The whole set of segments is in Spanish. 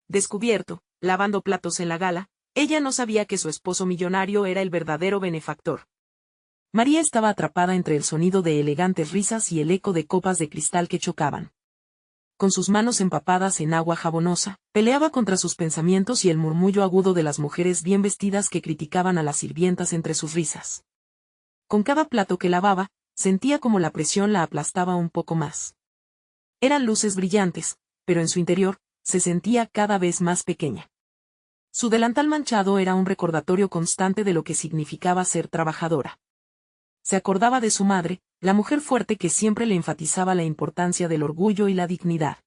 descubierto, lavando platos en la gala, ella no sabía que su esposo millonario era el verdadero benefactor. María estaba atrapada entre el sonido de elegantes risas y el eco de copas de cristal que chocaban. Con sus manos empapadas en agua jabonosa, peleaba contra sus pensamientos y el murmullo agudo de las mujeres bien vestidas que criticaban a las sirvientas entre sus risas. Con cada plato que lavaba, sentía como la presión la aplastaba un poco más. Eran luces brillantes, pero en su interior, se sentía cada vez más pequeña. Su delantal manchado era un recordatorio constante de lo que significaba ser trabajadora. Se acordaba de su madre, la mujer fuerte que siempre le enfatizaba la importancia del orgullo y la dignidad.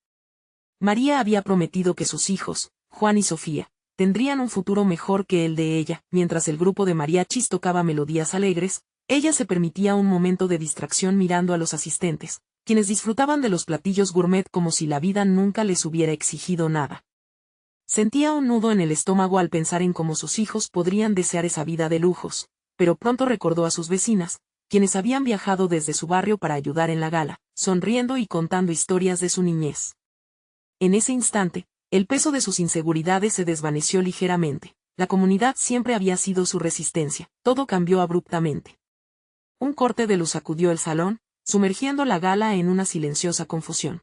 María había prometido que sus hijos, Juan y Sofía, tendrían un futuro mejor que el de ella. Mientras el grupo de mariachis tocaba melodías alegres, ella se permitía un momento de distracción mirando a los asistentes, quienes disfrutaban de los platillos gourmet como si la vida nunca les hubiera exigido nada. Sentía un nudo en el estómago al pensar en cómo sus hijos podrían desear esa vida de lujos, pero pronto recordó a sus vecinas, quienes habían viajado desde su barrio para ayudar en la gala, sonriendo y contando historias de su niñez. En ese instante, el peso de sus inseguridades se desvaneció ligeramente. La comunidad siempre había sido su resistencia. Todo cambió abruptamente. Un corte de luz sacudió el salón, sumergiendo la gala en una silenciosa confusión.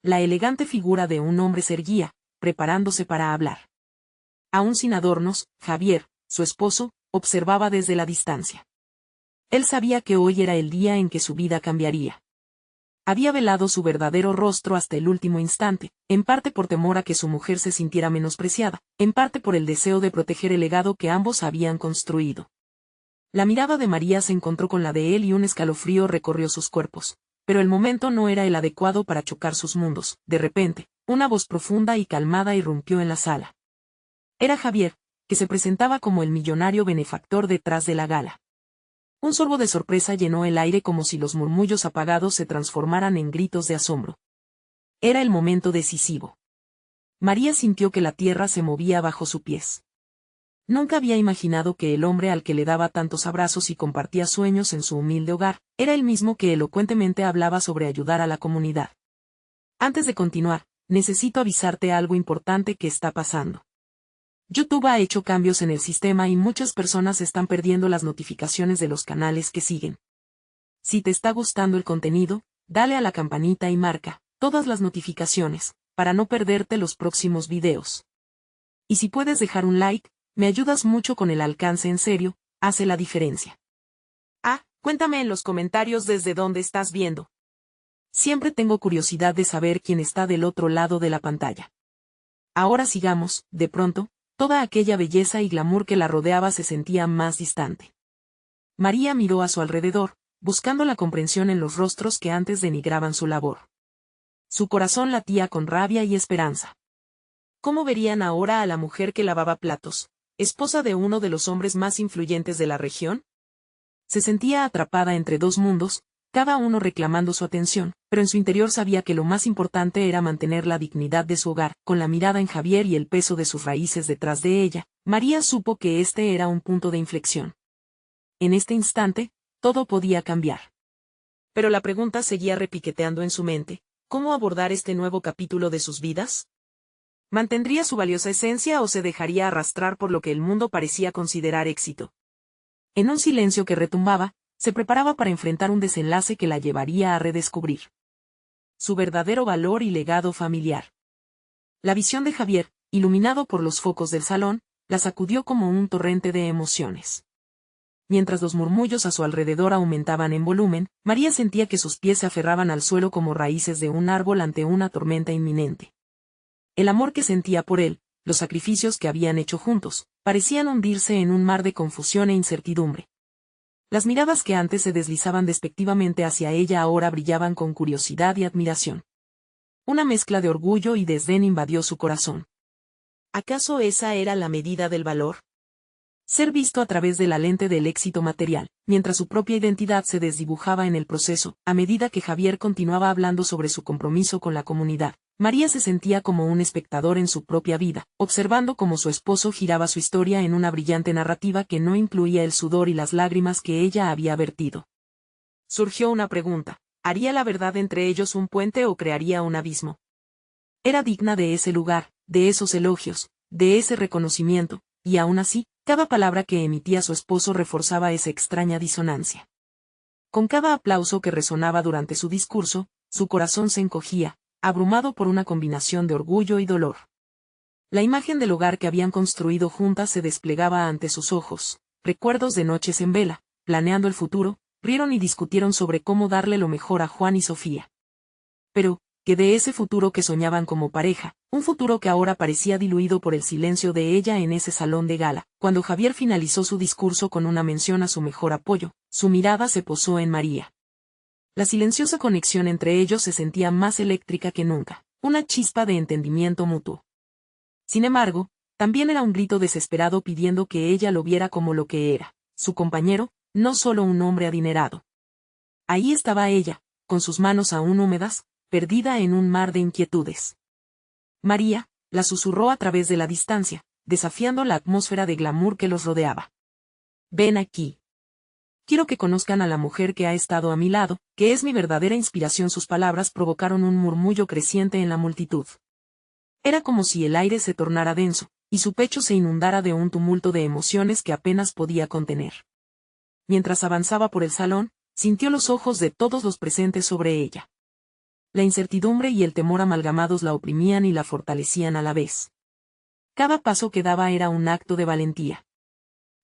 La elegante figura de un hombre se erguía, preparándose para hablar. Aún sin adornos, Javier, su esposo, observaba desde la distancia. Él sabía que hoy era el día en que su vida cambiaría. Había velado su verdadero rostro hasta el último instante, en parte por temor a que su mujer se sintiera menospreciada, en parte por el deseo de proteger el legado que ambos habían construido. La mirada de María se encontró con la de él y un escalofrío recorrió sus cuerpos, pero el momento no era el adecuado para chocar sus mundos. De repente, una voz profunda y calmada irrumpió en la sala. Era Javier, que se presentaba como el millonario benefactor detrás de la gala. Un sorbo de sorpresa llenó el aire como si los murmullos apagados se transformaran en gritos de asombro. Era el momento decisivo. María sintió que la tierra se movía bajo sus pies. Nunca había imaginado que el hombre al que le daba tantos abrazos y compartía sueños en su humilde hogar, era el mismo que elocuentemente hablaba sobre ayudar a la comunidad. Antes de continuar, necesito avisarte algo importante que está pasando. YouTube ha hecho cambios en el sistema y muchas personas están perdiendo las notificaciones de los canales que siguen. Si te está gustando el contenido, dale a la campanita y marca todas las notificaciones, para no perderte los próximos videos. Y si puedes dejar un like, me ayudas mucho con el alcance, en serio, hace la diferencia. Cuéntame en los comentarios desde dónde estás viendo. Siempre tengo curiosidad de saber quién está del otro lado de la pantalla. Ahora sigamos. De pronto, toda aquella belleza y glamour que la rodeaba se sentía más distante. María miró a su alrededor, buscando la comprensión en los rostros que antes denigraban su labor. Su corazón latía con rabia y esperanza. ¿Cómo verían ahora a la mujer que lavaba platos, esposa de uno de los hombres más influyentes de la región? Se sentía atrapada entre dos mundos, cada uno reclamando su atención, pero en su interior sabía que lo más importante era mantener la dignidad de su hogar. Con la mirada en Javier y el peso de sus raíces detrás de ella, María supo que este era un punto de inflexión. En este instante, todo podía cambiar. Pero la pregunta seguía repiqueteando en su mente: ¿cómo abordar este nuevo capítulo de sus vidas? ¿Mantendría su valiosa esencia o se dejaría arrastrar por lo que el mundo parecía considerar éxito? En un silencio que retumbaba, se preparaba para enfrentar un desenlace que la llevaría a redescubrir su verdadero valor y legado familiar. La visión de Javier, iluminado por los focos del salón, la sacudió como un torrente de emociones. Mientras los murmullos a su alrededor aumentaban en volumen, María sentía que sus pies se aferraban al suelo como raíces de un árbol ante una tormenta inminente. El amor que sentía por él, los sacrificios que habían hecho juntos, parecían hundirse en un mar de confusión e incertidumbre. Las miradas que antes se deslizaban despectivamente hacia ella ahora brillaban con curiosidad y admiración. Una mezcla de orgullo y desdén invadió su corazón. ¿Acaso esa era la medida del valor? Ser visto a través de la lente del éxito material, mientras su propia identidad se desdibujaba en el proceso. A medida que Javier continuaba hablando sobre su compromiso con la comunidad, María se sentía como un espectador en su propia vida, observando cómo su esposo giraba su historia en una brillante narrativa que no incluía el sudor y las lágrimas que ella había vertido. Surgió una pregunta: ¿haría la verdad entre ellos un puente o crearía un abismo? Era digna de ese lugar, de esos elogios, de ese reconocimiento, y aún así, cada palabra que emitía su esposo reforzaba esa extraña disonancia. Con cada aplauso que resonaba durante su discurso, su corazón se encogía, abrumado por una combinación de orgullo y dolor. La imagen del hogar que habían construido juntas se desplegaba ante sus ojos, recuerdos de noches en vela, planeando el futuro, rieron y discutieron sobre cómo darle lo mejor a Juan y Sofía. Pero, que de ese futuro que soñaban como pareja, un futuro que ahora parecía diluido por el silencio de ella en ese salón de gala, cuando Javier finalizó su discurso con una mención a su mejor apoyo, su mirada se posó en María. La silenciosa conexión entre ellos se sentía más eléctrica que nunca, una chispa de entendimiento mutuo. Sin embargo, también era un grito desesperado pidiendo que ella lo viera como lo que era, su compañero, no solo un hombre adinerado. Ahí estaba ella, con sus manos aún húmedas, perdida en un mar de inquietudes. María, la susurró a través de la distancia, desafiando la atmósfera de glamour que los rodeaba. Ven aquí. Quiero que conozcan a la mujer que ha estado a mi lado, que es mi verdadera inspiración. Sus palabras provocaron un murmullo creciente en la multitud. Era como si el aire se tornara denso, y su pecho se inundara de un tumulto de emociones que apenas podía contener. Mientras avanzaba por el salón, sintió los ojos de todos los presentes sobre ella. La incertidumbre y el temor amalgamados la oprimían y la fortalecían a la vez. Cada paso que daba era un acto de valentía.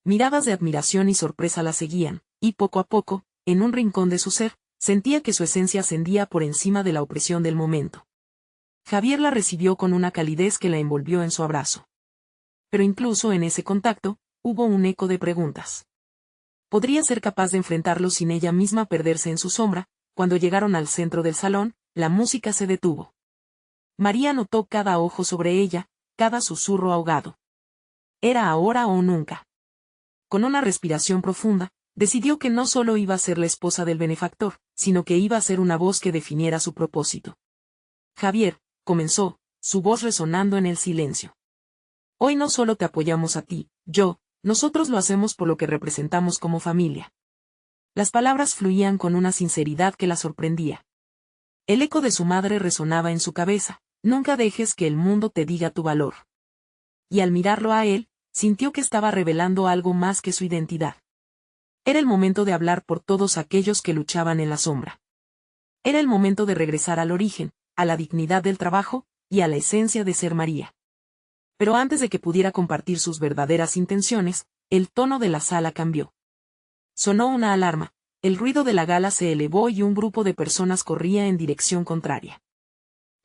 Miradas de admiración y sorpresa la seguían, y poco a poco, en un rincón de su ser, sentía que su esencia ascendía por encima de la opresión del momento. Javier la recibió con una calidez que la envolvió en su abrazo. Pero incluso en ese contacto, hubo un eco de preguntas. ¿Podría ser capaz de enfrentarlo sin ella misma perderse en su sombra? Cuando llegaron al centro del salón, la música se detuvo. María notó cada ojo sobre ella, cada susurro ahogado. Era ahora o nunca. Con una respiración profunda, decidió que no solo iba a ser la esposa del benefactor, sino que iba a ser una voz que definiera su propósito. Javier, comenzó, su voz resonando en el silencio. Hoy no solo te apoyamos a ti, nosotros lo hacemos por lo que representamos como familia. Las palabras fluían con una sinceridad que la sorprendía. El eco de su madre resonaba en su cabeza, nunca dejes que el mundo te diga tu valor. Y al mirarlo a él, sintió que estaba revelando algo más que su identidad. Era el momento de hablar por todos aquellos que luchaban en la sombra. Era el momento de regresar al origen, a la dignidad del trabajo, y a la esencia de ser María. Pero antes de que pudiera compartir sus verdaderas intenciones, el tono de la sala cambió. Sonó una alarma, el ruido de la gala se elevó y un grupo de personas corría en dirección contraria.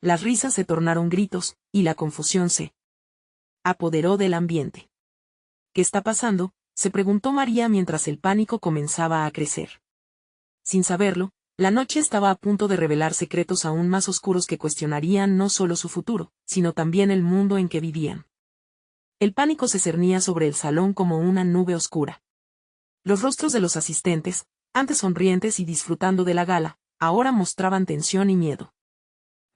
Las risas se tornaron gritos, y la confusión se apoderó del ambiente. ¿Qué está pasando?, se preguntó María mientras el pánico comenzaba a crecer. Sin saberlo, la noche estaba a punto de revelar secretos aún más oscuros que cuestionarían no solo su futuro, sino también el mundo en que vivían. El pánico se cernía sobre el salón como una nube oscura. Los rostros de los asistentes, antes sonrientes y disfrutando de la gala, ahora mostraban tensión y miedo.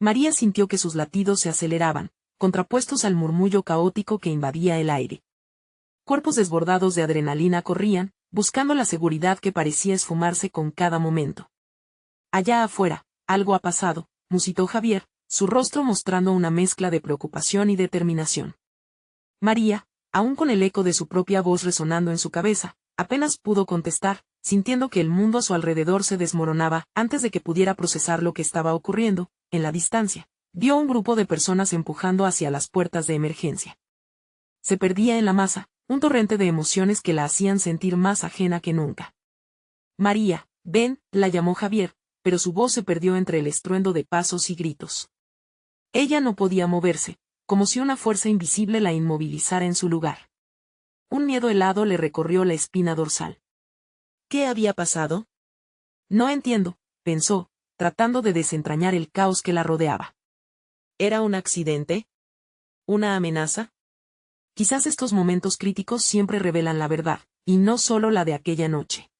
María sintió que sus latidos se aceleraban, contrapuestos al murmullo caótico que invadía el aire. Cuerpos desbordados de adrenalina corrían, buscando la seguridad que parecía esfumarse con cada momento. Allá afuera, algo ha pasado, musitó Javier, su rostro mostrando una mezcla de preocupación y determinación. María, aún con el eco de su propia voz resonando en su cabeza, apenas pudo contestar, sintiendo que el mundo a su alrededor se desmoronaba. Antes de que pudiera procesar lo que estaba ocurriendo, en la distancia, vio un grupo de personas empujando hacia las puertas de emergencia. Se perdía en la masa, un torrente de emociones que la hacían sentir más ajena que nunca. María, ven, la llamó Javier, pero su voz se perdió entre el estruendo de pasos y gritos. Ella no podía moverse, como si una fuerza invisible la inmovilizara en su lugar. Un miedo helado le recorrió la espina dorsal. ¿Qué había pasado? No entiendo, pensó, tratando de desentrañar el caos que la rodeaba. ¿Era un accidente? ¿Una amenaza? Quizás estos momentos críticos siempre revelan la verdad, y no solo la de aquella noche.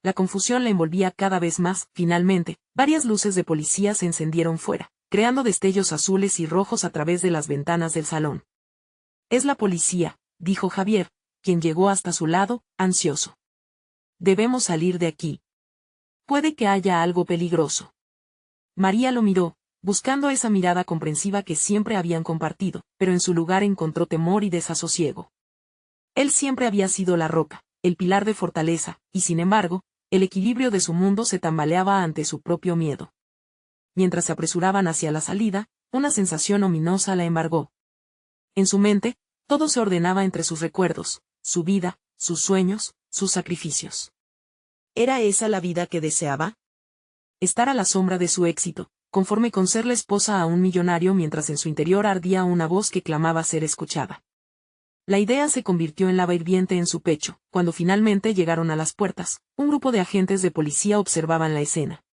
La confusión la envolvía cada vez más. Finalmente, varias luces de policía se encendieron fuera, creando destellos azules y rojos a través de las ventanas del salón. Es la policía, dijo Javier, quien llegó hasta su lado, ansioso. Debemos salir de aquí. Puede que haya algo peligroso. María lo miró, buscando esa mirada comprensiva que siempre habían compartido, pero en su lugar encontró temor y desasosiego. Él siempre había sido la roca, el pilar de fortaleza, y sin embargo, el equilibrio de su mundo se tambaleaba ante su propio miedo. Mientras se apresuraban hacia la salida, una sensación ominosa la embargó. En su mente, todo se ordenaba entre sus recuerdos, su vida, sus sueños, sus sacrificios. ¿Era esa la vida que deseaba? Estar a la sombra de su éxito, conforme con ser la esposa a un millonario mientras en su interior ardía una voz que clamaba ser escuchada. La idea se convirtió en lava hirviente en su pecho, cuando finalmente llegaron a las puertas. Un grupo de agentes de policía observaban la escena.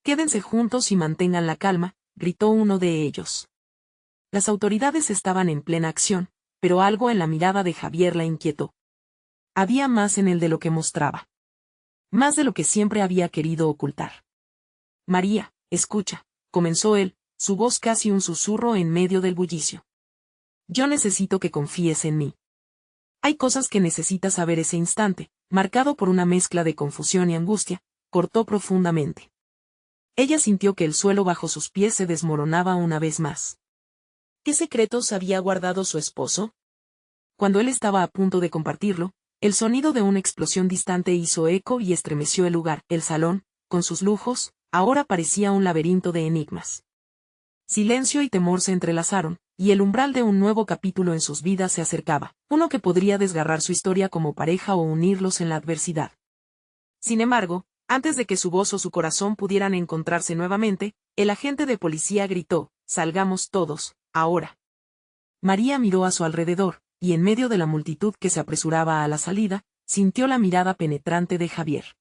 «Quédense juntos y mantengan la calma», gritó uno de ellos. Las autoridades estaban en plena acción, pero algo en la mirada de Javier la inquietó. Había más en él de lo que mostraba. Más de lo que siempre había querido ocultar. «María, escucha», comenzó él, su voz casi un susurro en medio del bullicio. «Yo necesito que confíes en mí. Hay cosas que necesitas saber». Ese instante, marcado por una mezcla de confusión y angustia, cortó profundamente. Ella sintió que el suelo bajo sus pies se desmoronaba una vez más. ¿Qué secretos había guardado su esposo? Cuando él estaba a punto de compartirlo, el sonido de una explosión distante hizo eco y estremeció el lugar. El salón, con sus lujos, ahora parecía un laberinto de enigmas. Silencio y temor se entrelazaron, y el umbral de un nuevo capítulo en sus vidas se acercaba, uno que podría desgarrar su historia como pareja o unirlos en la adversidad. Sin embargo, antes de que su voz o su corazón pudieran encontrarse nuevamente, el agente de policía gritó: «Salgamos todos, ahora». María miró a su alrededor, y en medio de la multitud que se apresuraba a la salida, sintió la mirada penetrante de Javier.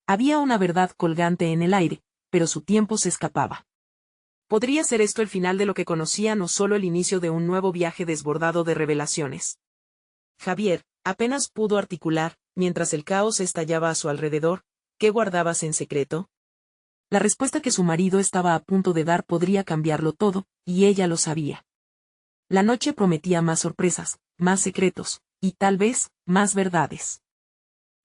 Había una verdad colgante en el aire, pero su tiempo se escapaba. ¿Podría ser esto el final de lo que conocían o solo el inicio de un nuevo viaje desbordado de revelaciones? Javier, apenas pudo articular, mientras el caos estallaba a su alrededor, ¿qué guardabas en secreto? La respuesta que su marido estaba a punto de dar podría cambiarlo todo, y ella lo sabía. La noche prometía más sorpresas, más secretos, y tal vez, más verdades.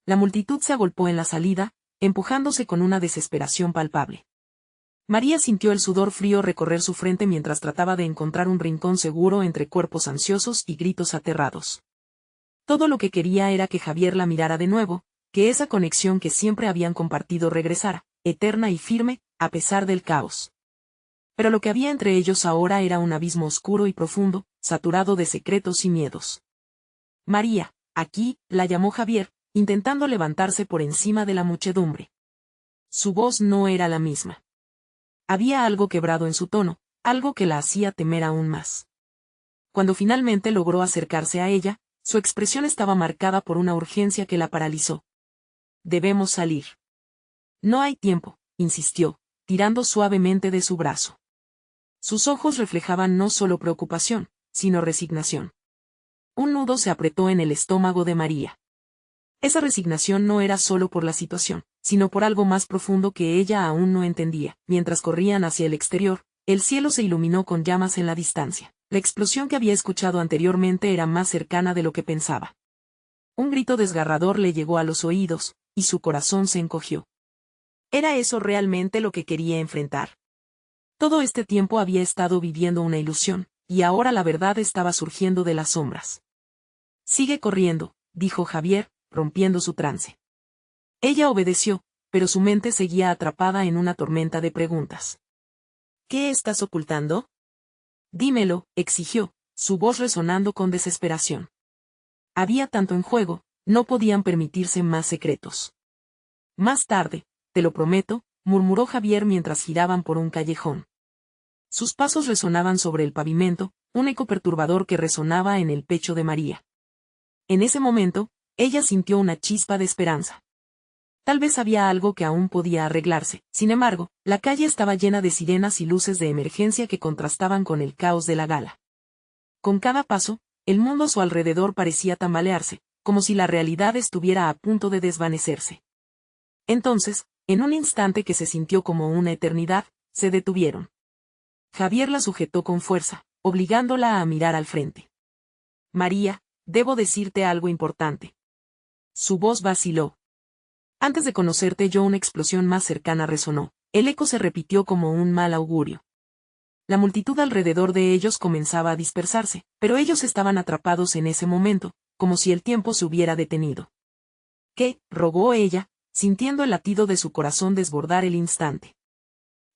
La multitud se agolpó en la salida, empujándose con una desesperación palpable. María sintió el sudor frío recorrer su frente mientras trataba de encontrar un rincón seguro entre cuerpos ansiosos y gritos aterrados. Todo lo que quería era que Javier la mirara de nuevo, que esa conexión que siempre habían compartido regresara, eterna y firme, a pesar del caos. Pero lo que había entre ellos ahora era un abismo oscuro y profundo, saturado de secretos y miedos. «María, aquí», la llamó Javier, intentando levantarse por encima de la muchedumbre. Su voz no era la misma. Había algo quebrado en su tono, algo que la hacía temer aún más. Cuando finalmente logró acercarse a ella, su expresión estaba marcada por una urgencia que la paralizó. «Debemos salir». «No hay tiempo», insistió, tirando suavemente de su brazo. Sus ojos reflejaban no solo preocupación, sino resignación. Un nudo se apretó en el estómago de María. Esa resignación no era solo por la situación, sino por algo más profundo que ella aún no entendía. Mientras corrían hacia el exterior, el cielo se iluminó con llamas en la distancia. La explosión que había escuchado anteriormente era más cercana de lo que pensaba. Un grito desgarrador le llegó a los oídos, y su corazón se encogió. ¿Era eso realmente lo que quería enfrentar? Todo este tiempo había estado viviendo una ilusión, y ahora la verdad estaba surgiendo de las sombras. «Sigue corriendo», dijo Javier, rompiendo su trance. Ella obedeció, pero su mente seguía atrapada en una tormenta de preguntas. «¿Qué estás ocultando?» «Dímelo», exigió, su voz resonando con desesperación. Había tanto en juego, no podían permitirse más secretos. «Más tarde, te lo prometo», murmuró Javier mientras giraban por un callejón. Sus pasos resonaban sobre el pavimento, un eco perturbador que resonaba en el pecho de María. En ese momento, ella sintió una chispa de esperanza. Tal vez había algo que aún podía arreglarse. Sin embargo, la calle estaba llena de sirenas y luces de emergencia que contrastaban con el caos de la gala. Con cada paso, el mundo a su alrededor parecía tambalearse, como si la realidad estuviera a punto de desvanecerse. Entonces, en un instante que se sintió como una eternidad, se detuvieron. Javier la sujetó con fuerza, obligándola a mirar al frente. «María, debo decirte algo importante». Su voz vaciló. «Antes de conocerte yo». Una explosión más cercana resonó. El eco se repitió como un mal augurio. La multitud alrededor de ellos comenzaba a dispersarse, pero ellos estaban atrapados en ese momento, como si el tiempo se hubiera detenido. ¿Qué? Rogó ella, sintiendo el latido de su corazón desbordar el instante.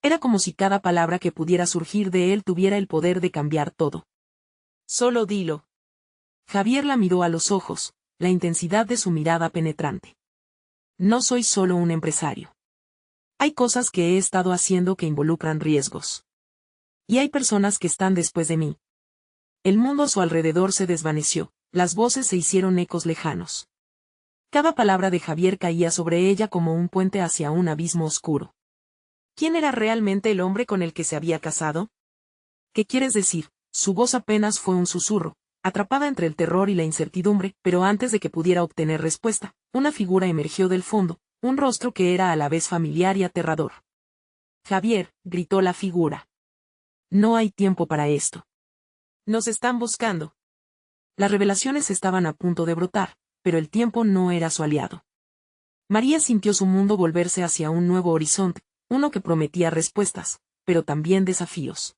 Era como si cada palabra que pudiera surgir de él tuviera el poder de cambiar todo. Solo dilo. Javier la miró a los ojos, la intensidad de su mirada penetrante. No soy solo un empresario. Hay cosas que he estado haciendo que involucran riesgos. Y hay personas que están después de mí. El mundo a su alrededor se desvaneció, las voces se hicieron ecos lejanos. Cada palabra de Javier caía sobre ella como un puente hacia un abismo oscuro. ¿Quién era realmente el hombre con el que se había casado? ¿Qué quieres decir? Su voz apenas fue un susurro, atrapada entre el terror y la incertidumbre, pero antes de que pudiera obtener respuesta, una figura emergió del fondo, un rostro que era a la vez familiar y aterrador. Javier, gritó la figura. No hay tiempo para esto. Nos están buscando. Las revelaciones estaban a punto de brotar, pero el tiempo no era su aliado. María sintió su mundo volverse hacia un nuevo horizonte, uno que prometía respuestas, pero también desafíos.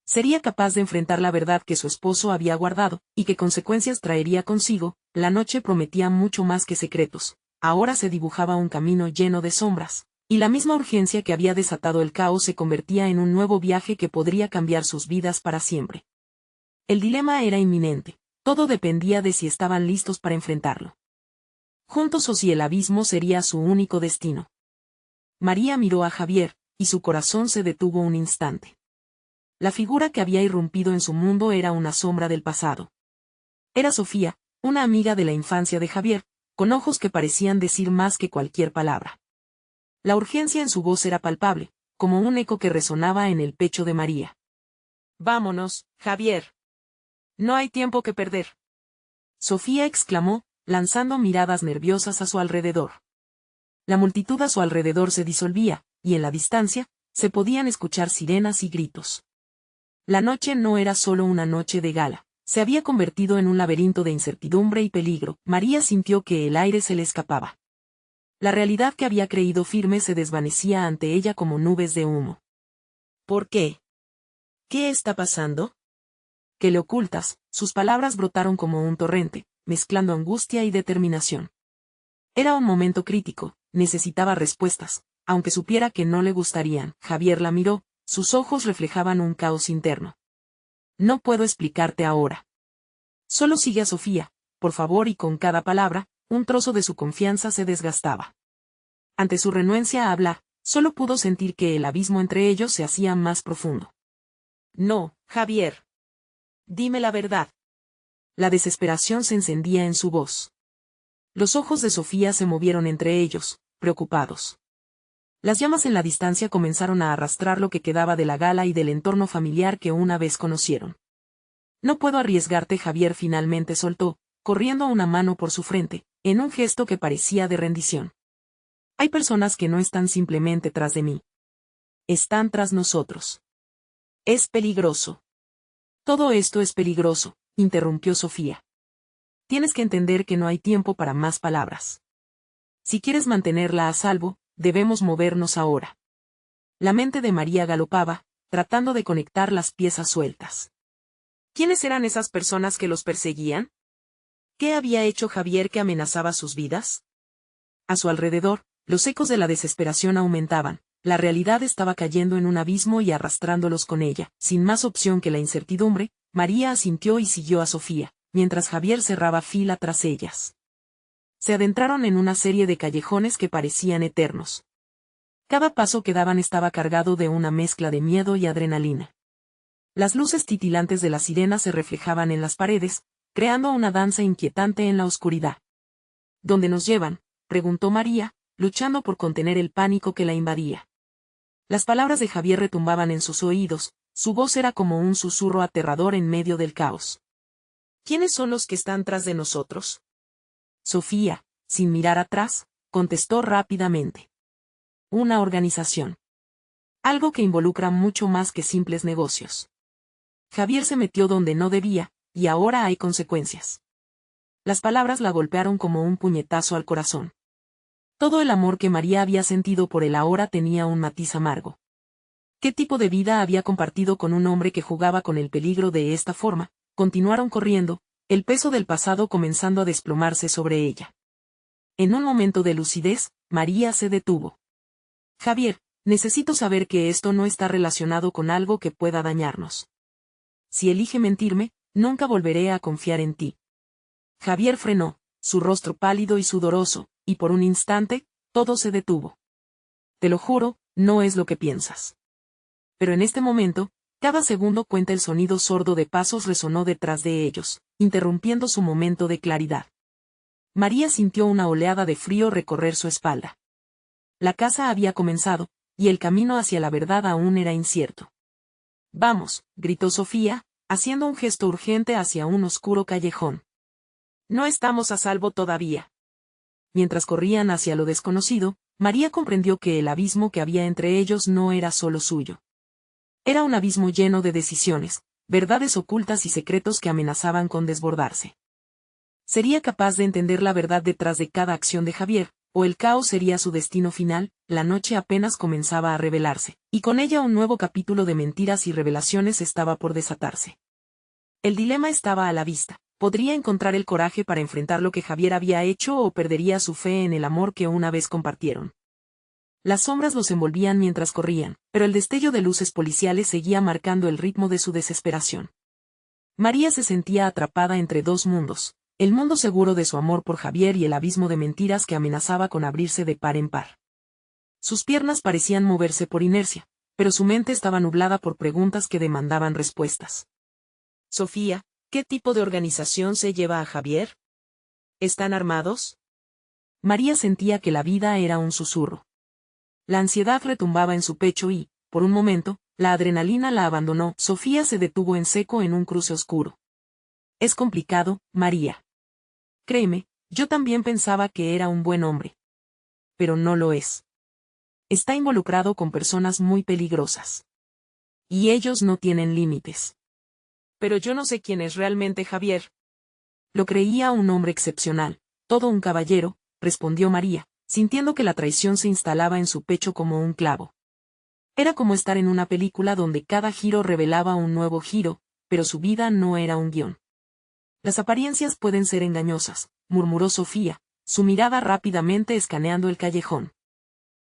Sería capaz de enfrentar la verdad que su esposo había guardado, y qué consecuencias traería consigo. La noche prometía mucho más que secretos, ahora se dibujaba un camino lleno de sombras, y la misma urgencia que había desatado el caos se convertía en un nuevo viaje que podría cambiar sus vidas para siempre. El dilema era inminente, todo dependía de si estaban listos para enfrentarlo. Juntos o si el abismo sería su único destino. María miró a Javier, y su corazón se detuvo un instante. La figura que había irrumpido en su mundo era una sombra del pasado. Era Sofía, una amiga de la infancia de Javier, con ojos que parecían decir más que cualquier palabra. La urgencia en su voz era palpable, como un eco que resonaba en el pecho de María. Vámonos, Javier. No hay tiempo que perder. Sofía exclamó, lanzando miradas nerviosas a su alrededor. La multitud a su alrededor se disolvía, y en la distancia, se podían escuchar sirenas y gritos. La noche no era solo una noche de gala, se había convertido en un laberinto de incertidumbre y peligro. María sintió que el aire se le escapaba. La realidad que había creído firme se desvanecía ante ella como nubes de humo. ¿Por qué? ¿Qué está pasando? ¿Qué le ocultas? Sus palabras brotaron como un torrente, mezclando angustia y determinación. Era un momento crítico, necesitaba respuestas, aunque supiera que no le gustarían. Javier la miró, sus ojos reflejaban un caos interno. No puedo explicarte ahora. Solo sigue a Sofía, por favor, y con cada palabra, un trozo de su confianza se desgastaba. Ante su renuencia a hablar, solo pudo sentir que el abismo entre ellos se hacía más profundo. No, Javier. Dime la verdad. La desesperación se encendía en su voz. Los ojos de Sofía se movieron entre ellos, preocupados. Las llamas en la distancia comenzaron a arrastrar lo que quedaba de la gala y del entorno familiar que una vez conocieron. No puedo arriesgarte, Javier finalmente soltó, corriendo una mano por su frente, en un gesto que parecía de rendición. Hay personas que no están simplemente tras de mí. Están tras nosotros. Es peligroso. Todo esto es peligroso, interrumpió Sofía. Tienes que entender que no hay tiempo para más palabras. Si quieres mantenerla a salvo, debemos movernos ahora. La mente de María galopaba, tratando de conectar las piezas sueltas. ¿Quiénes eran esas personas que los perseguían? ¿Qué había hecho Javier que amenazaba sus vidas? A su alrededor, los ecos de la desesperación aumentaban, la realidad estaba cayendo en un abismo y arrastrándolos con ella. Sin más opción que la incertidumbre, María asintió y siguió a Sofía, mientras Javier cerraba fila tras ellas. Se adentraron en una serie de callejones que parecían eternos. Cada paso que daban estaba cargado de una mezcla de miedo y adrenalina. Las luces titilantes de las sirenas se reflejaban en las paredes, creando una danza inquietante en la oscuridad. ¿Dónde nos llevan?, preguntó María, luchando por contener el pánico que la invadía. Las palabras de Javier retumbaban en sus oídos, su voz era como un susurro aterrador en medio del caos. ¿Quiénes son los que están tras de nosotros? Sofía, sin mirar atrás, contestó rápidamente. Una organización. Algo que involucra mucho más que simples negocios. Javier se metió donde no debía, y ahora hay consecuencias. Las palabras la golpearon como un puñetazo al corazón. Todo el amor que María había sentido por él ahora tenía un matiz amargo. ¿Qué tipo de vida había compartido con un hombre que jugaba con el peligro de esta forma? Continuaron corriendo, el peso del pasado comenzando a desplomarse sobre ella. En un momento de lucidez, María se detuvo. Javier, necesito saber que esto no está relacionado con algo que pueda dañarnos. Si elige mentirme, nunca volveré a confiar en ti. Javier frenó, su rostro pálido y sudoroso, y por un instante, todo se detuvo. Te lo juro, no es lo que piensas. Pero en este momento, cada segundo cuenta el sonido sordo de pasos resonó detrás de ellos, interrumpiendo su momento de claridad. María sintió una oleada de frío recorrer su espalda. La caza había comenzado, y el camino hacia la verdad aún era incierto. Vamos, gritó Sofía, haciendo un gesto urgente hacia un oscuro callejón. No estamos a salvo todavía. Mientras corrían hacia lo desconocido, María comprendió que el abismo que había entre ellos no era solo suyo. Era un abismo lleno de decisiones, verdades ocultas y secretos que amenazaban con desbordarse. ¿Sería capaz de entender la verdad detrás de cada acción de Javier, o el caos sería su destino final? La noche apenas comenzaba a revelarse, y con ella un nuevo capítulo de mentiras y revelaciones estaba por desatarse. El dilema estaba a la vista. ¿Podría encontrar el coraje para enfrentar lo que Javier había hecho o perdería su fe en el amor que una vez compartieron? Las sombras los envolvían mientras corrían, pero el destello de luces policiales seguía marcando el ritmo de su desesperación. María se sentía atrapada entre dos mundos, el mundo seguro de su amor por Javier y el abismo de mentiras que amenazaba con abrirse de par en par. Sus piernas parecían moverse por inercia, pero su mente estaba nublada por preguntas que demandaban respuestas. Sofía, ¿qué tipo de organización se lleva a Javier? ¿Están armados? María sentía que la vida era un susurro. La ansiedad retumbaba en su pecho y, por un momento, la adrenalina la abandonó. Sofía se detuvo en seco en un cruce oscuro. Es complicado, María. Créeme, yo también pensaba que era un buen hombre. Pero no lo es. Está involucrado con personas muy peligrosas. Y ellos no tienen límites. Pero yo no sé quién es realmente Javier. Lo creía un hombre excepcional, todo un caballero, respondió María, sintiendo que la traición se instalaba en su pecho como un clavo. Era como estar en una película donde cada giro revelaba un nuevo giro, pero su vida no era un guión. Las apariencias pueden ser engañosas, murmuró Sofía, su mirada rápidamente escaneando el callejón.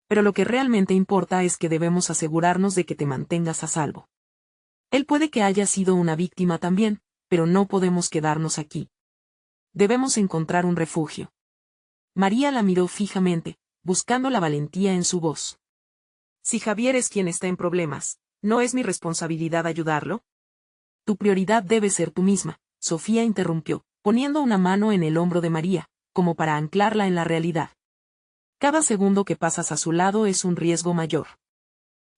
Pero lo que realmente importa es que debemos asegurarnos de que te mantengas a salvo. Él puede que haya sido una víctima también, pero no podemos quedarnos aquí. Debemos encontrar un refugio. María la miró fijamente, buscando la valentía en su voz. Si Javier es quien está en problemas, ¿no es mi responsabilidad ayudarlo? Tu prioridad debe ser tú misma, Sofía interrumpió, poniendo una mano en el hombro de María, como para anclarla en la realidad. Cada segundo que pasas a su lado es un riesgo mayor.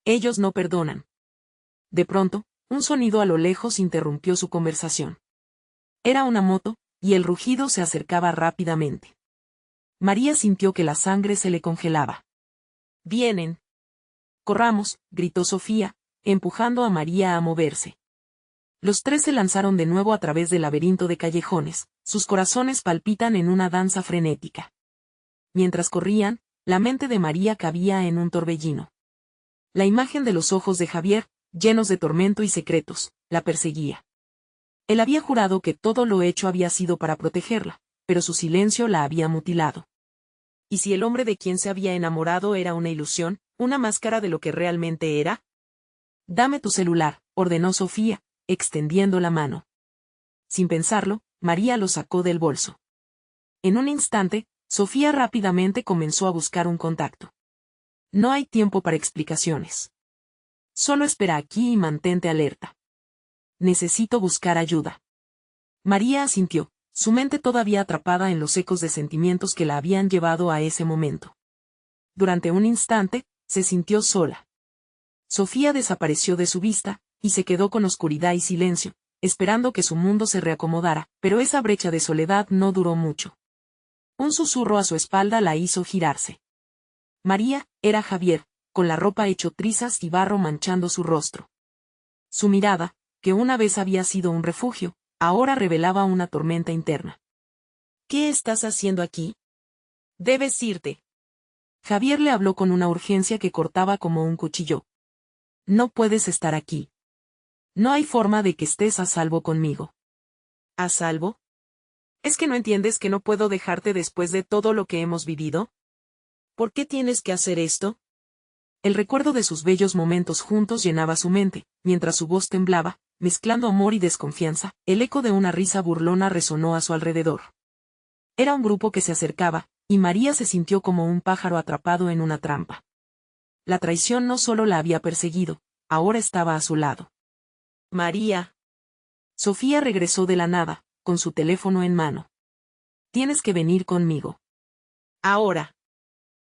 Ellos no perdonan. De pronto, un sonido a lo lejos interrumpió su conversación. Era una moto, y el rugido se acercaba rápidamente. María sintió que la sangre se le congelaba. ¡Vienen! Corramos, gritó Sofía, empujando a María a moverse. Los tres se lanzaron de nuevo a través del laberinto de callejones, sus corazones palpitan en una danza frenética. Mientras corrían, la mente de María cabía en un torbellino. La imagen de los ojos de Javier, llenos de tormento y secretos, la perseguía. Él había jurado que todo lo hecho había sido para protegerla, pero su silencio la había mutilado. ¿Y si el hombre de quien se había enamorado era una ilusión, una máscara de lo que realmente era? Dame tu celular, ordenó Sofía, extendiendo la mano. Sin pensarlo, María lo sacó del bolso. En un instante, Sofía rápidamente comenzó a buscar un contacto. No hay tiempo para explicaciones. Solo espera aquí y mantente alerta. Necesito buscar ayuda. María asintió, su mente todavía atrapada en los ecos de sentimientos que la habían llevado a ese momento. Durante un instante, se sintió sola. Sofía desapareció de su vista, y se quedó con oscuridad y silencio, esperando que su mundo se reacomodara, pero esa brecha de soledad no duró mucho. Un susurro a su espalda la hizo girarse. María, era Javier, con la ropa hecho trizas y barro manchando su rostro. Su mirada, que una vez había sido un refugio, ahora revelaba una tormenta interna. ¿Qué estás haciendo aquí? Debes irte. Javier le habló con una urgencia que cortaba como un cuchillo. No puedes estar aquí. No hay forma de que estés a salvo conmigo. ¿A salvo? ¿Es que no entiendes que no puedo dejarte después de todo lo que hemos vivido? ¿Por qué tienes que hacer esto? El recuerdo de sus bellos momentos juntos llenaba su mente, mientras su voz temblaba, mezclando amor y desconfianza. El eco de una risa burlona resonó a su alrededor. Era un grupo que se acercaba, y María se sintió como un pájaro atrapado en una trampa. La traición no solo la había perseguido, ahora estaba a su lado. María. Sofía regresó de la nada, con su teléfono en mano. Tienes que venir conmigo. Ahora.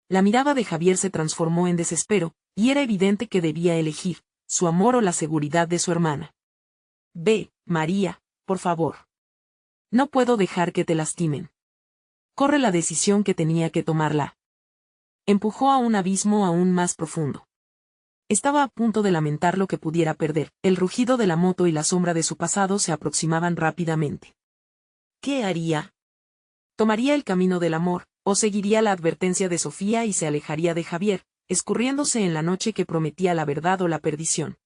La mirada de Javier se transformó en desespero, y era evidente que debía elegir, su amor o la seguridad de su hermana. Ve, María, por favor. No puedo dejar que te lastimen. Corre la decisión que tenía que tomarla. Empujó a un abismo aún más profundo. Estaba a punto de lamentar lo que pudiera perder. El rugido de la moto y la sombra de su pasado se aproximaban rápidamente. ¿Qué haría? ¿Tomaría el camino del amor, o seguiría la advertencia de Sofía y se alejaría de Javier, escurriéndose en la noche que prometía la verdad o la perdición?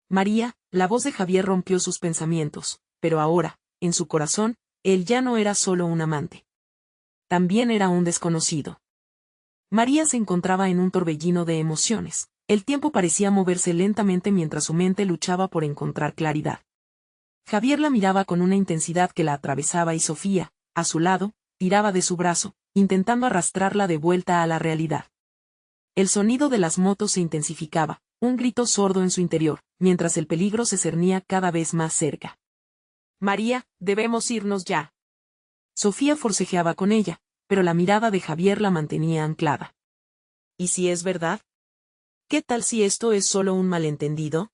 María, la voz de Javier rompió sus pensamientos, pero ahora, en su corazón, él ya no era solo un amante. También era un desconocido. María se encontraba en un torbellino de emociones. El tiempo parecía moverse lentamente mientras su mente luchaba por encontrar claridad. Javier la miraba con una intensidad que la atravesaba y Sofía, a su lado, tiraba de su brazo, intentando arrastrarla de vuelta a la realidad. El sonido de las motos se intensificaba, un grito sordo en su interior, mientras el peligro se cernía cada vez más cerca. María, debemos irnos ya. Sofía forcejeaba con ella, pero la mirada de Javier la mantenía anclada. ¿Y si es verdad? ¿Qué tal si esto es solo un malentendido?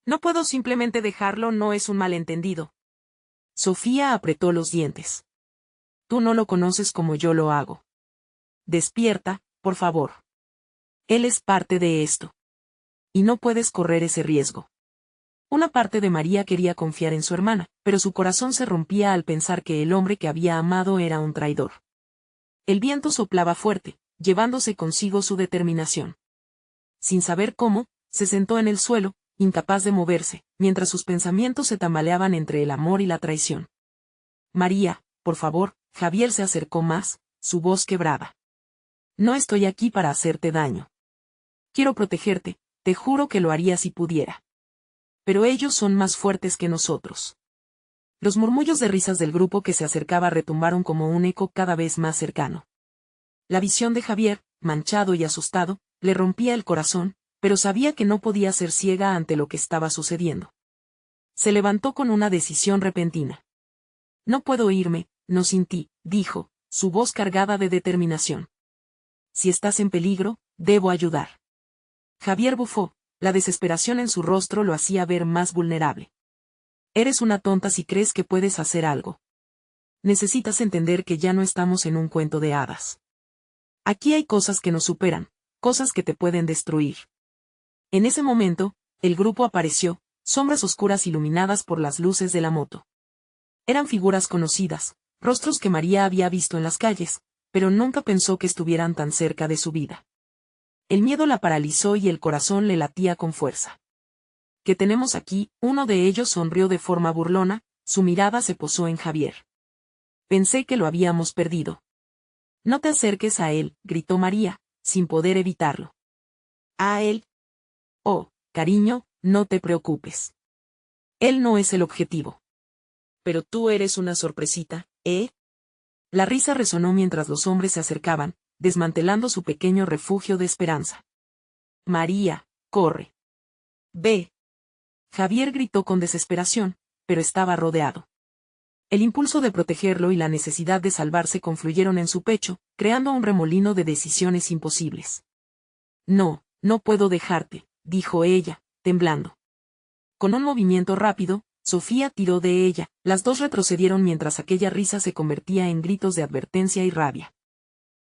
No puedo simplemente dejarlo, no es un malentendido. Sofía apretó los dientes. Tú no lo conoces como yo lo hago. Despierta, por favor. Él es parte de esto. Y no puedes correr ese riesgo. Una parte de María quería confiar en su hermana, pero su corazón se rompía al pensar que el hombre que había amado era un traidor. El viento soplaba fuerte, llevándose consigo su determinación. Sin saber cómo, se sentó en el suelo, incapaz de moverse, mientras sus pensamientos se tambaleaban entre el amor y la traición. María, por favor. Javier se acercó más, su voz quebrada. No estoy aquí para hacerte daño. Quiero protegerte, te juro que lo haría si pudiera. Pero ellos son más fuertes que nosotros. Los murmullos de risas del grupo que se acercaba retumbaron como un eco cada vez más cercano. La visión de Javier, manchado y asustado, le rompía el corazón, pero sabía que no podía ser ciega ante lo que estaba sucediendo. Se levantó con una decisión repentina. No puedo irme, no sin ti, dijo, su voz cargada de determinación. Si estás en peligro, debo ayudar. Javier bufó, la desesperación en su rostro lo hacía ver más vulnerable. Eres una tonta si crees que puedes hacer algo. Necesitas entender que ya no estamos en un cuento de hadas. Aquí hay cosas que nos superan, cosas que te pueden destruir. En ese momento, el grupo apareció, sombras oscuras iluminadas por las luces de la moto. Eran figuras conocidas, rostros que María había visto en las calles, pero nunca pensó que estuvieran tan cerca de su vida. El miedo la paralizó y el corazón le latía con fuerza. ¿Qué tenemos aquí? Uno de ellos sonrió de forma burlona, su mirada se posó en Javier. Pensé que lo habíamos perdido. No te acerques a él, gritó María, sin poder evitarlo. ¿A él? Oh, cariño, no te preocupes. Él no es el objetivo. Pero tú eres una sorpresita, ¿eh? La risa resonó mientras los hombres se acercaban, desmantelando su pequeño refugio de esperanza. María, corre. Ve. Javier gritó con desesperación, pero estaba rodeado. El impulso de protegerlo y la necesidad de salvarse confluyeron en su pecho, creando un remolino de decisiones imposibles. No, no puedo dejarte, dijo ella, temblando. Con un movimiento rápido, Sofía tiró de ella, las dos retrocedieron mientras aquella risa se convertía en gritos de advertencia y rabia.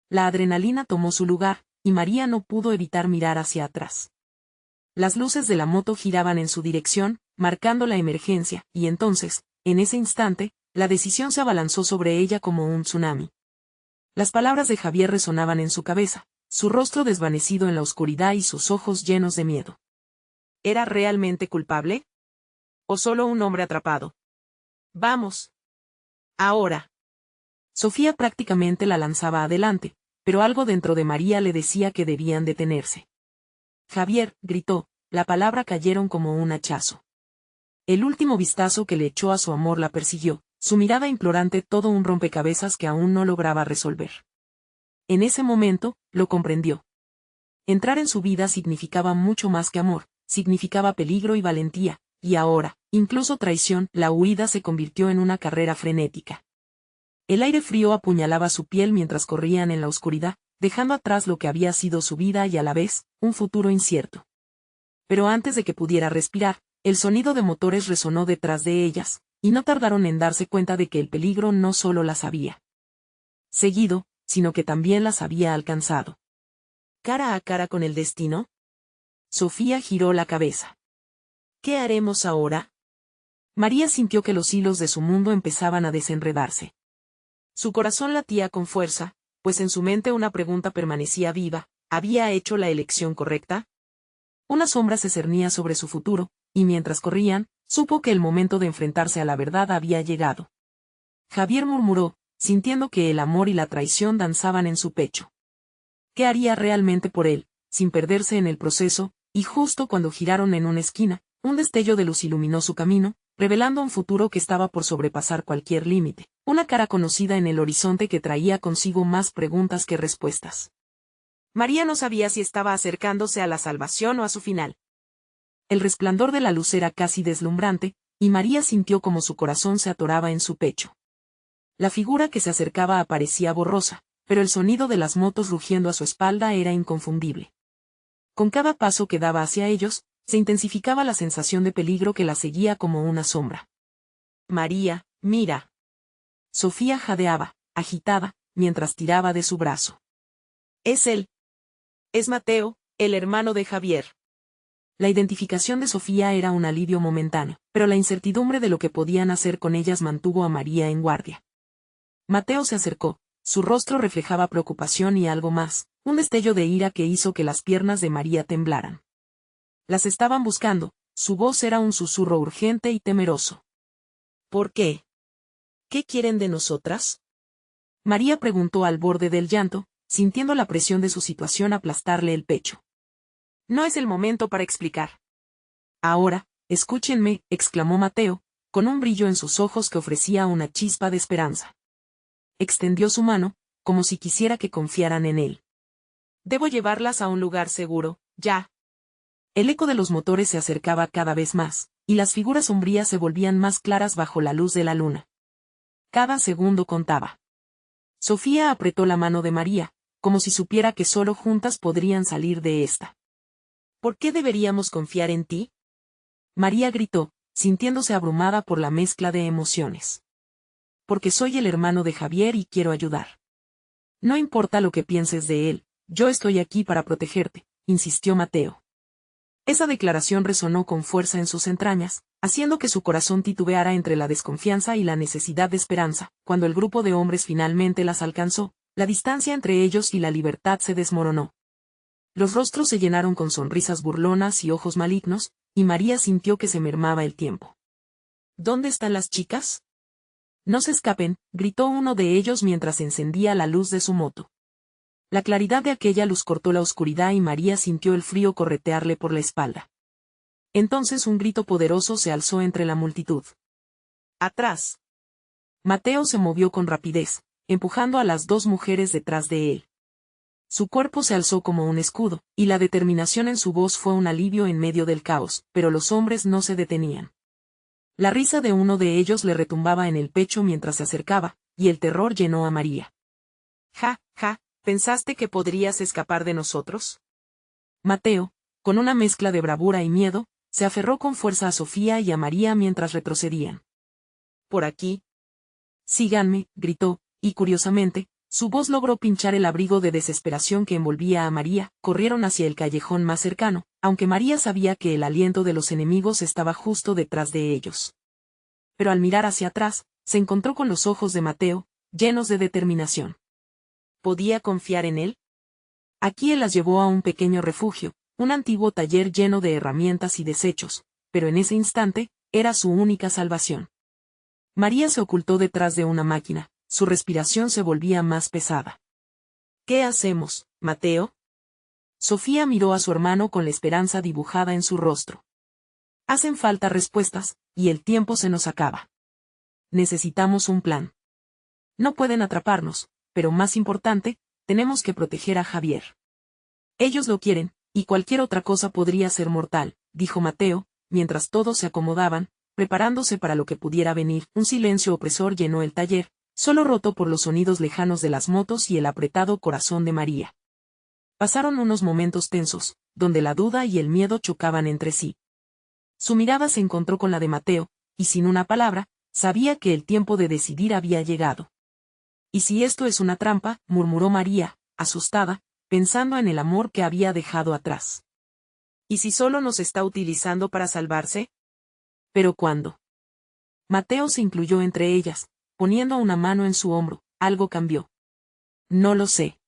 La adrenalina tomó su lugar, y María no pudo evitar mirar hacia atrás. Las luces de la moto giraban en su dirección, marcando la emergencia, y entonces, en ese instante, la decisión se abalanzó sobre ella como un tsunami. Las palabras de Javier resonaban en su cabeza, su rostro desvanecido en la oscuridad y sus ojos llenos de miedo. ¿Era realmente culpable? ¿O solo un hombre atrapado? Vamos. Ahora. Sofía prácticamente la lanzaba adelante, pero algo dentro de María le decía que debían detenerse. Javier, gritó, la palabra cayeron como un hachazo. El último vistazo que le echó a su amor la persiguió, su mirada implorante todo un rompecabezas que aún no lograba resolver. En ese momento, lo comprendió. Entrar en su vida significaba mucho más que amor, significaba peligro y valentía, y ahora, incluso traición, la huida se convirtió en una carrera frenética. El aire frío apuñalaba su piel mientras corrían en la oscuridad, dejando atrás lo que había sido su vida y a la vez, un futuro incierto. Pero antes de que pudiera respirar, el sonido de motores resonó detrás de ellas, y no tardaron en darse cuenta de que el peligro no solo las había seguido, sino que también las había alcanzado. ¿Cara a cara con el destino? Sofía giró la cabeza. ¿Qué haremos ahora? María sintió que los hilos de su mundo empezaban a desenredarse. Su corazón latía con fuerza, pues en su mente una pregunta permanecía viva, ¿había hecho la elección correcta? Una sombra se cernía sobre su futuro, y mientras corrían, supo que el momento de enfrentarse a la verdad había llegado. Javier murmuró, sintiendo que el amor y la traición danzaban en su pecho. ¿Qué haría realmente por él, sin perderse en el proceso? Y justo cuando giraron en una esquina, un destello de luz iluminó su camino, revelando un futuro que estaba por sobrepasar cualquier límite, una cara conocida en el horizonte que traía consigo más preguntas que respuestas. María no sabía si estaba acercándose a la salvación o a su final. El resplandor de la luz era casi deslumbrante, y María sintió como su corazón se atoraba en su pecho. La figura que se acercaba aparecía borrosa, pero el sonido de las motos rugiendo a su espalda era inconfundible. Con cada paso que daba hacia ellos, se intensificaba la sensación de peligro que la seguía como una sombra. María, mira. Sofía jadeaba, agitada, mientras tiraba de su brazo. Es él. Es Mateo, el hermano de Javier. La identificación de Sofía era un alivio momentáneo, pero la incertidumbre de lo que podían hacer con ellas mantuvo a María en guardia. Mateo se acercó, su rostro reflejaba preocupación y algo más, un destello de ira que hizo que las piernas de María temblaran. Las estaban buscando, su voz era un susurro urgente y temeroso. ¿Por qué? ¿Qué quieren de nosotras? María preguntó al borde del llanto, sintiendo la presión de su situación aplastarle el pecho. No es el momento para explicar. Ahora, escúchenme, exclamó Mateo, con un brillo en sus ojos que ofrecía una chispa de esperanza. Extendió su mano, como si quisiera que confiaran en él. Debo llevarlas a un lugar seguro, ya. El eco de los motores se acercaba cada vez más, y las figuras sombrías se volvían más claras bajo la luz de la luna. Cada segundo contaba. Sofía apretó la mano de María, como si supiera que solo juntas podrían salir de esta. ¿Por qué deberíamos confiar en ti? María gritó, sintiéndose abrumada por la mezcla de emociones. Porque soy el hermano de Javier y quiero ayudar. No importa lo que pienses de él, yo estoy aquí para protegerte, insistió Mateo. Esa declaración resonó con fuerza en sus entrañas, haciendo que su corazón titubeara entre la desconfianza y la necesidad de esperanza. Cuando el grupo de hombres finalmente las alcanzó, la distancia entre ellos y la libertad se desmoronó. Los rostros se llenaron con sonrisas burlonas y ojos malignos, y María sintió que se mermaba el tiempo. ¿Dónde están las chicas? No se escapen, gritó uno de ellos mientras encendía la luz de su moto. La claridad de aquella luz cortó la oscuridad y María sintió el frío corretearle por la espalda. Entonces un grito poderoso se alzó entre la multitud. ¡Atrás! Mateo se movió con rapidez, empujando a las dos mujeres detrás de él. Su cuerpo se alzó como un escudo, y la determinación en su voz fue un alivio en medio del caos, pero los hombres no se detenían. La risa de uno de ellos le retumbaba en el pecho mientras se acercaba, y el terror llenó a María. Ja, ja, ¿pensaste que podrías escapar de nosotros? Mateo, con una mezcla de bravura y miedo, se aferró con fuerza a Sofía y a María mientras retrocedían. Por aquí. Síganme, gritó, y curiosamente, su voz logró pinchar el abrigo de desesperación que envolvía a María. Corrieron hacia el callejón más cercano, aunque María sabía que el aliento de los enemigos estaba justo detrás de ellos. Pero al mirar hacia atrás, se encontró con los ojos de Mateo, llenos de determinación. ¿Podía confiar en él? Aquí él las llevó a un pequeño refugio, un antiguo taller lleno de herramientas y desechos, pero en ese instante, era su única salvación. María se ocultó detrás de una máquina, su respiración se volvía más pesada. ¿Qué hacemos, Mateo? Sofía miró a su hermano con la esperanza dibujada en su rostro. Hacen falta respuestas, y el tiempo se nos acaba. Necesitamos un plan. No pueden atraparnos, pero más importante, tenemos que proteger a Javier. Ellos lo quieren, y cualquier otra cosa podría ser mortal, dijo Mateo, mientras todos se acomodaban, preparándose para lo que pudiera venir. Un silencio opresor llenó el taller, solo roto por los sonidos lejanos de las motos y el apretado corazón de María. Pasaron unos momentos tensos, donde la duda y el miedo chocaban entre sí. Su mirada se encontró con la de Mateo, y sin una palabra, sabía que el tiempo de decidir había llegado. «¿Y si esto es una trampa?», murmuró María, asustada, pensando en el amor que había dejado atrás. «¿Y si solo nos está utilizando para salvarse?». «¿Pero cuándo?». Mateo se incluyó entre ellas, poniendo una mano en su hombro. Algo cambió. «No lo sé.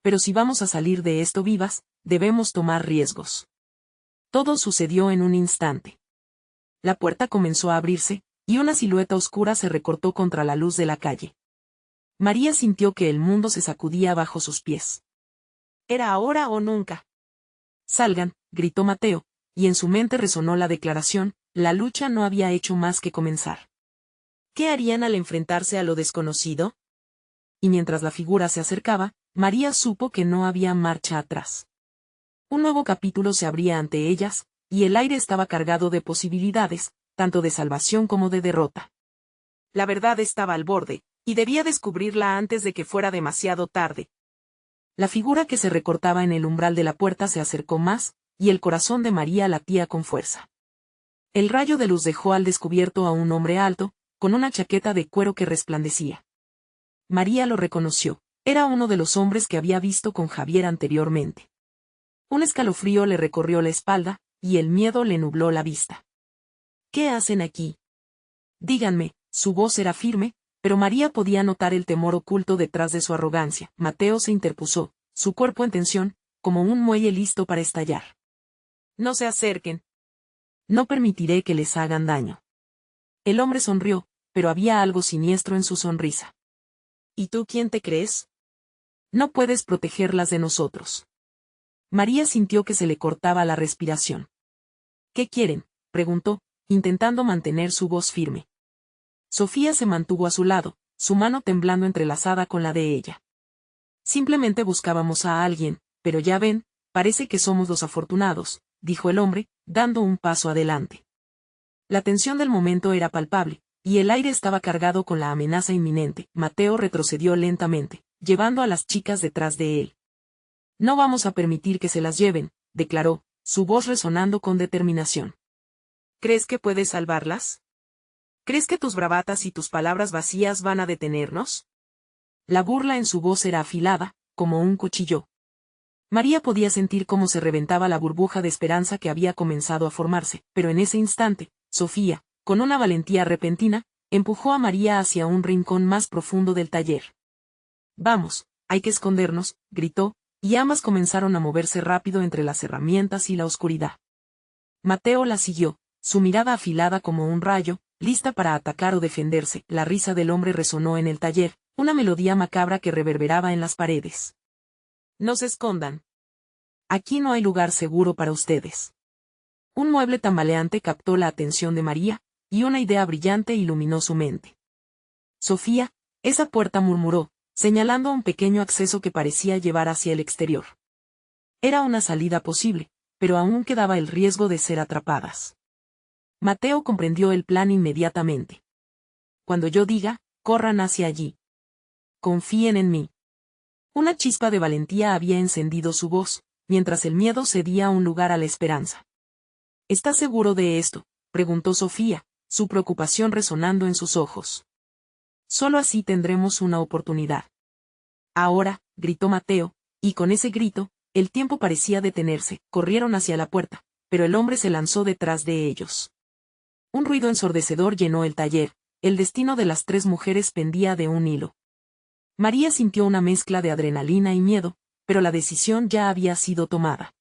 Pero si vamos a salir de esto vivas, debemos tomar riesgos». Todo sucedió en un instante. La puerta comenzó a abrirse, y una silueta oscura se recortó contra la luz de la calle. María sintió que el mundo se sacudía bajo sus pies. Era ahora o nunca. «Salgan», gritó Mateo, y en su mente resonó la declaración: la lucha no había hecho más que comenzar. ¿Qué harían al enfrentarse a lo desconocido? Y mientras la figura se acercaba, María supo que no había marcha atrás. Un nuevo capítulo se abría ante ellas, y el aire estaba cargado de posibilidades, tanto de salvación como de derrota. La verdad estaba al borde, y debía descubrirla antes de que fuera demasiado tarde. La figura que se recortaba en el umbral de la puerta se acercó más, y el corazón de María latía con fuerza. El rayo de luz dejó al descubierto a un hombre alto, con una chaqueta de cuero que resplandecía. María lo reconoció, era uno de los hombres que había visto con Javier anteriormente. Un escalofrío le recorrió la espalda, y el miedo le nubló la vista. «¿Qué hacen aquí?». «Díganme», su voz era firme, pero María podía notar el temor oculto detrás de su arrogancia. Mateo se interpuso, su cuerpo en tensión, como un muelle listo para estallar. «No se acerquen. No permitiré que les hagan daño». El hombre sonrió, pero había algo siniestro en su sonrisa. «¿Y tú quién te crees? No puedes protegerlas de nosotros». María sintió que se le cortaba la respiración. «¿Qué quieren?», preguntó, intentando mantener su voz firme. Sofía se mantuvo a su lado, su mano temblando entrelazada con la de ella. «Simplemente buscábamos a alguien, pero ya ven, parece que somos los afortunados», dijo el hombre, dando un paso adelante. La tensión del momento era palpable, y el aire estaba cargado con la amenaza inminente. Mateo retrocedió lentamente, llevando a las chicas detrás de él. «No vamos a permitir que se las lleven», declaró, su voz resonando con determinación. «¿Crees que puedes salvarlas? ¿Crees que tus bravatas y tus palabras vacías van a detenernos?». La burla en su voz era afilada, como un cuchillo. María podía sentir cómo se reventaba la burbuja de esperanza que había comenzado a formarse, pero en ese instante, Sofía, con una valentía repentina, empujó a María hacia un rincón más profundo del taller. «Vamos, hay que escondernos», gritó, y ambas comenzaron a moverse rápido entre las herramientas y la oscuridad. Mateo la siguió, su mirada afilada como un rayo, lista para atacar o defenderse. La risa del hombre resonó en el taller, una melodía macabra que reverberaba en las paredes. «No se escondan. Aquí no hay lugar seguro para ustedes». Un mueble tambaleante captó la atención de María, y una idea brillante iluminó su mente. «Sofía, esa puerta», murmuró, señalando un pequeño acceso que parecía llevar hacia el exterior. Era una salida posible, pero aún quedaba el riesgo de ser atrapadas. Mateo comprendió el plan inmediatamente. «Cuando yo diga, corran hacia allí. Confíen en mí». Una chispa de valentía había encendido su voz, mientras el miedo cedía un lugar a la esperanza. «¿Estás seguro de esto?», preguntó Sofía, su preocupación resonando en sus ojos. «Solo así tendremos una oportunidad». «Ahora», gritó Mateo, y con ese grito, el tiempo parecía detenerse. Corrieron hacia la puerta, pero el hombre se lanzó detrás de ellos. Un ruido ensordecedor llenó el taller, el destino de las tres mujeres pendía de un hilo. María sintió una mezcla de adrenalina y miedo, pero la decisión ya había sido tomada.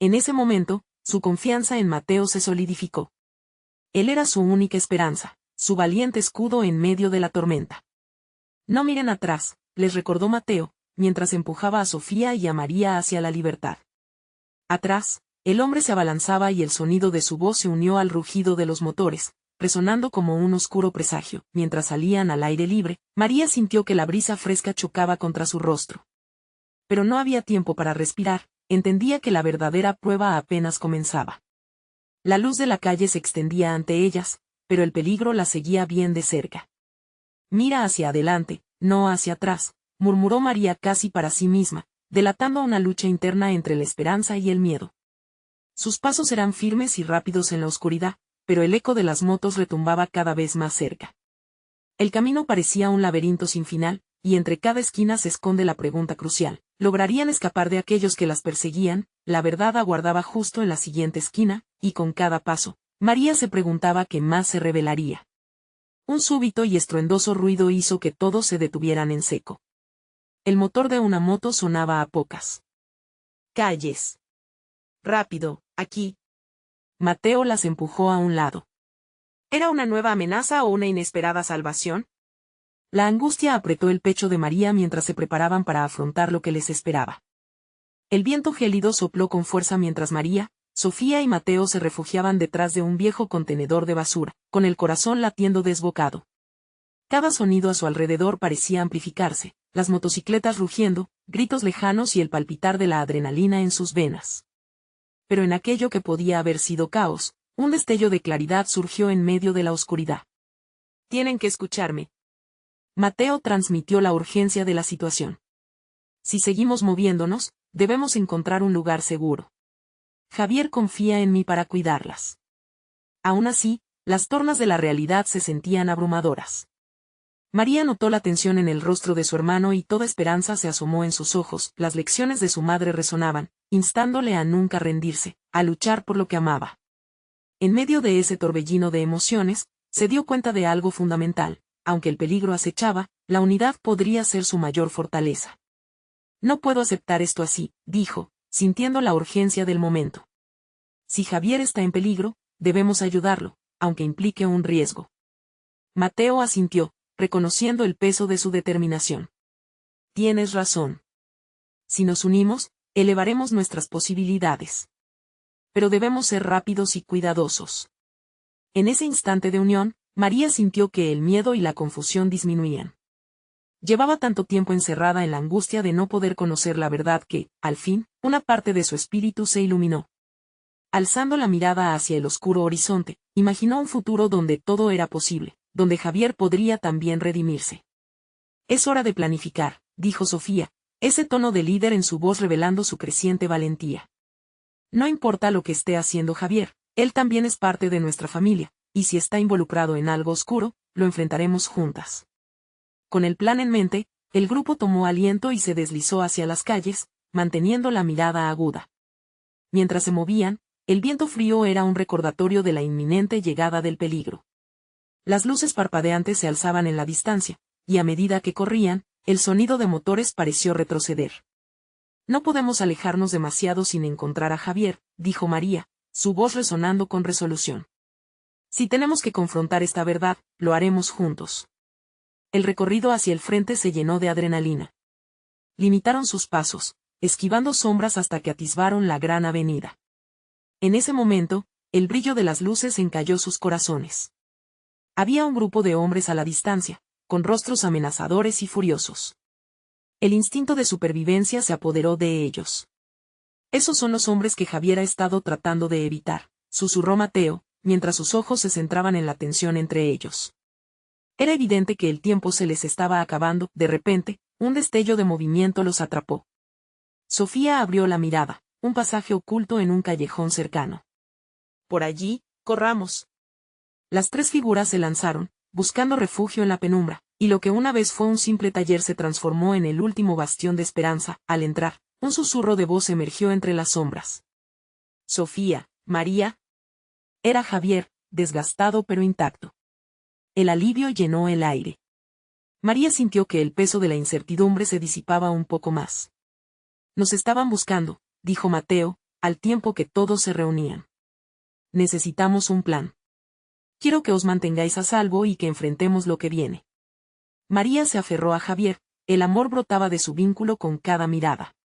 En ese momento, su confianza en Mateo se solidificó. Él era su única esperanza, su valiente escudo en medio de la tormenta. No miren atrás, les recordó Mateo, mientras empujaba a Sofía y a María hacia la libertad. Atrás, el hombre se abalanzaba y el sonido de su voz se unió al rugido de los motores, resonando como un oscuro presagio. Mientras salían al aire libre, María sintió que la brisa fresca chocaba contra su rostro. Pero no había tiempo para respirar, entendía que la verdadera prueba apenas comenzaba. La luz de la calle se extendía ante ellas, pero el peligro la seguía bien de cerca. Mira hacia adelante, no hacia atrás, murmuró María casi para sí misma, delatando una lucha interna entre la esperanza y el miedo. Sus pasos eran firmes y rápidos en la oscuridad, pero el eco de las motos retumbaba cada vez más cerca. El camino parecía un laberinto sin final, y entre cada esquina se esconde la pregunta crucial: ¿lograrían escapar de aquellos que las perseguían? La verdad aguardaba justo en la siguiente esquina, y con cada paso, María se preguntaba qué más se revelaría. Un súbito y estruendoso ruido hizo que todos se detuvieran en seco. El motor de una moto sonaba a pocas calles. Rápido, aquí. Mateo las empujó a un lado. ¿Era una nueva amenaza o una inesperada salvación? La angustia apretó el pecho de María mientras se preparaban para afrontar lo que les esperaba. El viento gélido sopló con fuerza mientras María, Sofía y Mateo se refugiaban detrás de un viejo contenedor de basura, con el corazón latiendo desbocado. Cada sonido a su alrededor parecía amplificarse, las motocicletas rugiendo, gritos lejanos y el palpitar de la adrenalina en sus venas. Pero en aquello que podía haber sido caos, un destello de claridad surgió en medio de la oscuridad. Tienen que escucharme. Mateo transmitió la urgencia de la situación. Si seguimos moviéndonos, debemos encontrar un lugar seguro. Javier confía en mí para cuidarlas. Aún así, las tornas de la realidad se sentían abrumadoras. María notó la tensión en el rostro de su hermano y toda esperanza se asomó en sus ojos. Las lecciones de su madre resonaban, instándole a nunca rendirse, a luchar por lo que amaba. En medio de ese torbellino de emociones, se dio cuenta de algo fundamental: aunque el peligro acechaba, la unidad podría ser su mayor fortaleza. No puedo aceptar esto así, dijo, sintiendo la urgencia del momento. Si Javier está en peligro, debemos ayudarlo, aunque implique un riesgo. Mateo asintió, reconociendo el peso de su determinación. Tienes razón. Si nos unimos, elevaremos nuestras posibilidades. Pero debemos ser rápidos y cuidadosos. En ese instante de unión, María sintió que el miedo y la confusión disminuían. Llevaba tanto tiempo encerrada en la angustia de no poder conocer la verdad que, al fin, una parte de su espíritu se iluminó. Alzando la mirada hacia el oscuro horizonte, imaginó un futuro donde todo era posible, donde Javier podría también redimirse. Es hora de planificar, dijo Sofía, ese tono de líder en su voz revelando su creciente valentía. No importa lo que esté haciendo Javier, él también es parte de nuestra familia, y si está involucrado en algo oscuro, lo enfrentaremos juntas. Con el plan en mente, el grupo tomó aliento y se deslizó hacia las calles, manteniendo la mirada aguda. Mientras se movían, el viento frío era un recordatorio de la inminente llegada del peligro. Las luces parpadeantes se alzaban en la distancia, y a medida que corrían, el sonido de motores pareció retroceder. No podemos alejarnos demasiado sin encontrar a Javier, dijo María, su voz resonando con resolución. Si tenemos que confrontar esta verdad, lo haremos juntos. El recorrido hacia el frente se llenó de adrenalina. Limitaron sus pasos, esquivando sombras hasta que atisbaron la gran avenida. En ese momento, el brillo de las luces encalló sus corazones. Había un grupo de hombres a la distancia, con rostros amenazadores y furiosos. El instinto de supervivencia se apoderó de ellos. Esos son los hombres que Javier ha estado tratando de evitar, susurró Mateo, mientras sus ojos se centraban en la tensión entre ellos. Era evidente que el tiempo se les estaba acabando. De repente, un destello de movimiento los atrapó. Sofía abrió la mirada, un pasaje oculto en un callejón cercano. Por allí, corramos. Las tres figuras se lanzaron, buscando refugio en la penumbra, y lo que una vez fue un simple taller se transformó en el último bastión de esperanza. Al entrar, un susurro de voz emergió entre las sombras. Sofía, María. Era Javier, desgastado pero intacto. El alivio llenó el aire. María sintió que el peso de la incertidumbre se disipaba un poco más. Nos estaban buscando, dijo Mateo, al tiempo que todos se reunían. Necesitamos un plan. Quiero que os mantengáis a salvo y que enfrentemos lo que viene. María se aferró a Javier, el amor brotaba de su vínculo con cada mirada.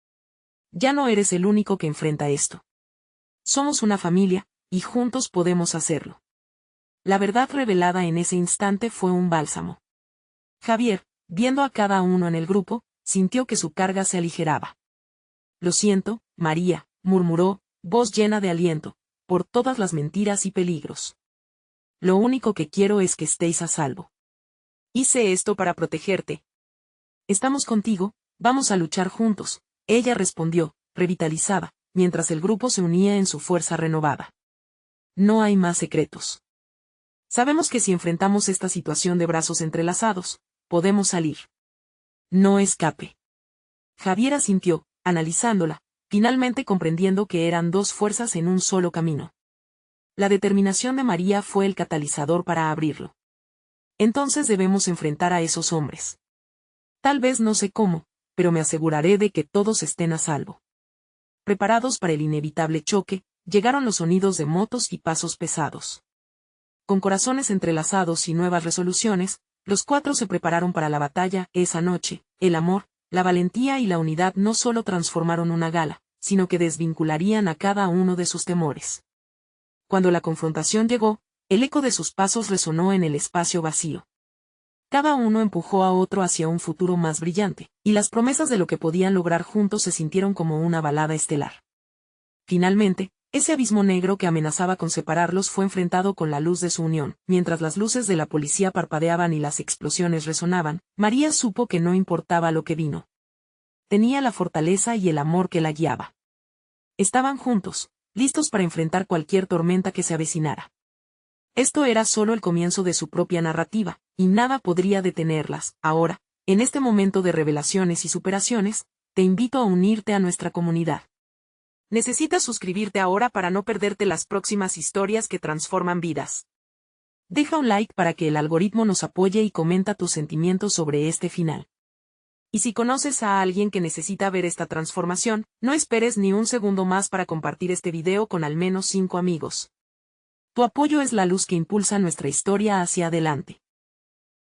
Ya no eres el único que enfrenta esto. Somos una familia, y juntos podemos hacerlo. La verdad revelada en ese instante fue un bálsamo. Javier, viendo a cada uno en el grupo, sintió que su carga se aligeraba. Lo siento, María, murmuró, voz llena de aliento, por todas las mentiras y peligros. Lo único que quiero es que estéis a salvo. Hice esto para protegerte. Estamos contigo, vamos a luchar juntos, ella respondió, revitalizada, mientras el grupo se unía en su fuerza renovada. No hay más secretos. Sabemos que si enfrentamos esta situación de brazos entrelazados, podemos salir. No escape. Javier asintió, analizándola, finalmente comprendiendo que eran dos fuerzas en un solo camino. La determinación de María fue el catalizador para abrirlo. Entonces debemos enfrentar a esos hombres. Tal vez no sé cómo, pero me aseguraré de que todos estén a salvo. Preparados para el inevitable choque, llegaron los sonidos de motos y pasos pesados. Con corazones entrelazados y nuevas resoluciones, los cuatro se prepararon para la batalla. Esa noche, el amor, la valentía y la unidad no solo transformaron una gala, sino que desvincularían a cada uno de sus temores. Cuando la confrontación llegó, el eco de sus pasos resonó en el espacio vacío. Cada uno empujó a otro hacia un futuro más brillante, y las promesas de lo que podían lograr juntos se sintieron como una balada estelar. Finalmente, ese abismo negro que amenazaba con separarlos fue enfrentado con la luz de su unión. Mientras las luces de la policía parpadeaban y las explosiones resonaban, María supo que no importaba lo que vino. Tenía la fortaleza y el amor que la guiaba. Estaban juntos, listos para enfrentar cualquier tormenta que se avecinara. Esto era solo el comienzo de su propia narrativa, y nada podría detenerlas. Ahora, en este momento de revelaciones y superaciones, te invito a unirte a nuestra comunidad. Necesitas suscribirte ahora para no perderte las próximas historias que transforman vidas. Deja un like para que el algoritmo nos apoye y comenta tus sentimientos sobre este final. Y si conoces a alguien que necesita ver esta transformación, no esperes ni un segundo más para compartir este video con al menos 5 amigos. Tu apoyo es la luz que impulsa nuestra historia hacia adelante.